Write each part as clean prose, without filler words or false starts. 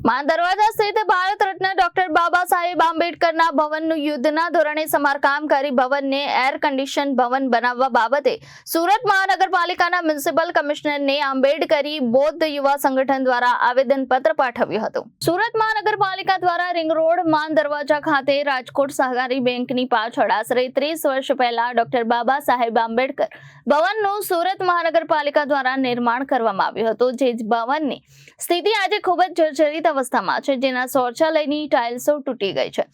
मान दरवाजा स्थित भारत रत्न डॉक्टर बाबा साहेब आंबेडकરના ભવનનું યુદ્ધના ધોરણે સમારકામ કરી ભવનને એર કન્ડિશન ભવન બનાવવા બાબતે સુરત મહાનગરપાલિકાના મ્યુનિસિપલ કમિશનરને આંબેડકરી બૌદ્ધ યુવા સંગઠન દ્વારા આવેદનપત્ર પાઠવ્યું હતું। સુરત મહાનગરપાલિકા દ્વારા રિંગ રોડ માન દરવાજા ખાતે રાજકોટ સહકારી બેંકની પાછળ આશરે 30 વર્ષ પહેલા ડોક્ટર બાબા સાહેબ આંબેડકર ભવનનું સુરત મહાનગરપાલિકા દ્વારા નિર્માણ કરવામાં આવ્યું હતું। જે ભવનની સ્થિતિ આજે ખૂબ જ જર્જરિત અવસ્થામાં છે, જેના શૌચાલયની ટાઇલ્સો તૂટી ગઈ છે।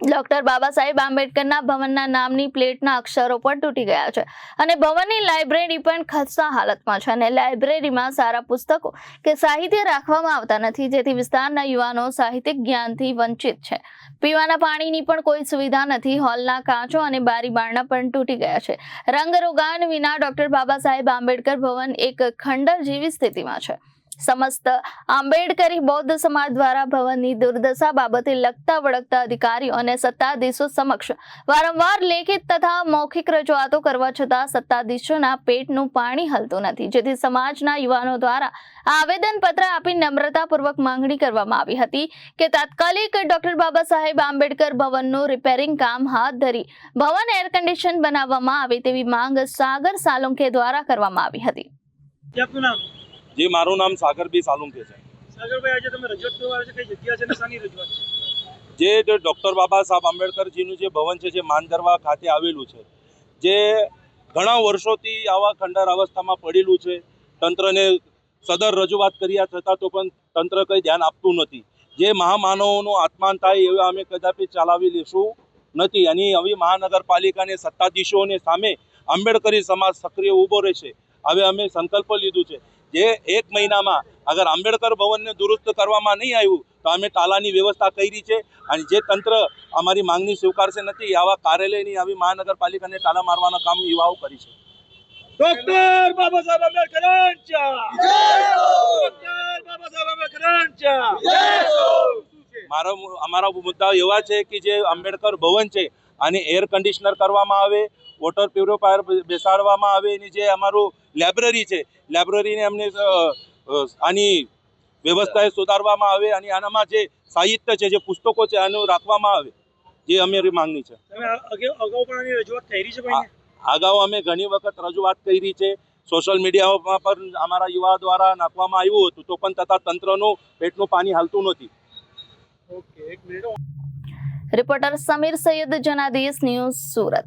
ડોક્ટર બાબા સાહેબ આંબેડકરના ભવનના નામની પ્લેટના અક્ષરો પણ તૂટી ગયા છે અને ભવનની લાઇબ્રેરી પણ ખસ્તા હાલતમાં છે અને લાઇબ્રેરીમાં સારા પુસ્તકો કે સાહિત્ય રાખવામાં આવતા નથી, જેથી વિસ્તારના યુવાનો સાહિત્યિક જ્ઞાનથી વંચિત છે। પીવાના પાણીની પણ કોઈ સુવિધા નથી। હોલના કાચો અને બારી બારણા પણ તૂટી ગયા છે। રંગરોગાન વિના ડોક્ટર બાબા સાહેબ આંબેડકર ભવન એક ખંડર જેવી સ્થિતિમાં છે। समस्त आंबेडकरी बौद्ध समाज द्वारा भवननी दुर्दशा बाबते लगता वळगता अधिकारीओ अने सत्ताधीशो समक्ष वारंवार लेखित तथा मौखिक रजूआतो करवा छतां सत्ताधीशोना पेटनुं पाणी हलतुं नथी, जेथी समाजना युवानो द्वारा आवेदनपत्र आपी नम्रतापूर्वक मांगणी करवामां आवी हती के तात्कालिक डॉक्टर बाबा साहेब आंबेडकर भवननुं रिपेरिंग काम हाथ धरी भवन एर कंडिशन बनाववामां आवे तेवी मांग सागर सालुंखे द्वारा करवामां आवी हती। जी मारू नाम सागर बी सालुंखे है। सागर भाई आज તમે રજૂઆત કરવા આવે છે કઈ જગ્યા છે અને શાની રજૂઆત છે? જે ડોક્ટર બાબા સાહેબ આંબેડકરજીનું જે ભવન છે જે માનદરવા ખાતે આવેલું છે, જે ઘણા વર્ષોથી આવા ખંડર અવસ્થામાં પડેલું છે। તંત્રને સદર રજૂઆત કર્યા છતાં તો પણ તંત્ર કંઈ ધ્યાન આપતું નથી। જે મહામાનવોનું આત્માન થાય એવા અમે કદાપી ચલાવી લેશું નથી અને હવે મહાનગરપાલિકાને સત્તાધીશોને સામે આંબેડકરી સમાજ સક્રિય ઊભો રહેશે। હવે અમે સંકલ્પ લીધું છે જે 1 મહિનામાં અગર આંબેડકર ભવનને દુरुस्त કરવામાં નહીં આવ્યું તો અમે તાલાની વ્યવસ્થા કરી છે અને જે તંત્ર અમારી માંગણી સ્વીકારશે નથી આવા કાર્યાલયની આવી મહાનગરપાલિકાને તાલા મારવાનું કામ યુવાઓ કરી છે। ડોક્ટર બાબા સાહેબ આંબેડકર અમારા મુદ્દા એવા છે કે જે આંબેડકર ભવન છે આને એર કન્ડિશનર કરવામાં આવે, વોટર પ્યુરિફાયર બેસાડવામાં આવે અને જે અમારું લાઇબ્રેરી છે લાઇબ્રેરીને અમને આની વ્યવસ્થાએ સુધારવામાં આવે અને આનામાં જે સાહિત્ય છે જે પુસ્તકો છે આનું રાખવામાં આવે, જે અમારી માંગણી છે। અગાઉ પણ આની રજૂઆત થઈ છે ભાઈ? અગાઉ અમે ઘણી વખત રજૂઆત કરી છે, સોશિયલ મીડિયામાં પણ અમારા યુવા દ્વારા નાખવામાં આવ્યું હતું તો પણ તથા તંત્રનું પેટનું પાણી હાલતું નથી। ઓકે, એક minute. Reporter Samir Saiyed, Janadesh news, Surat.